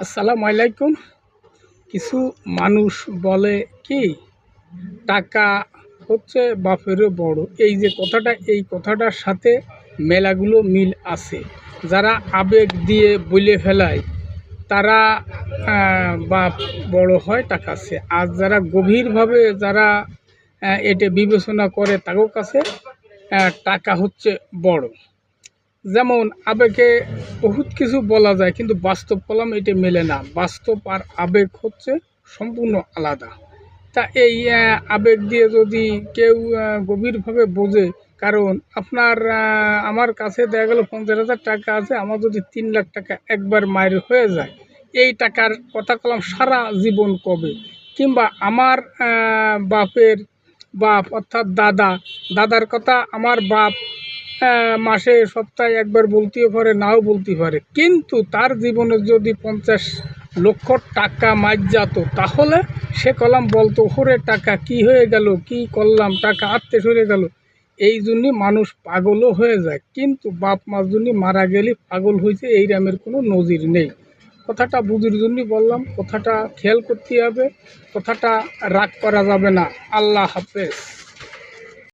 আসসালামু আলাইকুম। কিছু মানুষ বলে কি টাকা হচ্ছে বাপেরও বড়। এই যে কথাটা, এই কথাটার সাথে মেলাগুলো মিল আছে। যারা আবেগ দিয়ে বলে ফেলায় তারা বাপ বড় হয় টাকা আছে, আর যারা গভীরভাবে যারা এটা বিবেচনা করে তাদের কাছে টাকা হচ্ছে বড়। যেমন আবেগে বহুত কিছু বলা যায়, কিন্তু বাস্তব কলম এটা মেলে না। বাস্তব আর আবেগ হচ্ছে সম্পূর্ণ আলাদা। তা এই আবেগ দিয়ে যদি কেউ গভীরভাবে বোঝে, কারণ আপনার আমার কাছে দেখা গেল 50,000 টাকা আছে, আমার যদি 3 লাখ টাকা একবার মায়ের হয়ে যায়, এই টাকার কথা কলম সারা জীবন কবে। কিংবা আমার বাপের বাপ অর্থাৎ দাদার কথা আমার বাপ মাসে সপ্তাহে একবার বলতেও পারে, নাও বলতে পারে, কিন্তু তার জীবনে যদি 50 লক্ষ টাকা মার যেত, তাহলে সে কলাম বলতো ওরে টাকা কি হয়ে গেল, কি করলাম, টাকা আত্মে সরে গেল। এই জন্যই মানুষ পাগলও হয়ে যায়, কিন্তু বাপ মার জন্য মারা গেলে পাগল হয়েছে এই রামের কোনো নজির নেই। কথাটা বুঝির জন্যই বললাম, কথাটা খেয়াল করতে হবে, কথাটা রাগ করা যাবে না। আল্লাহ হাফেজ।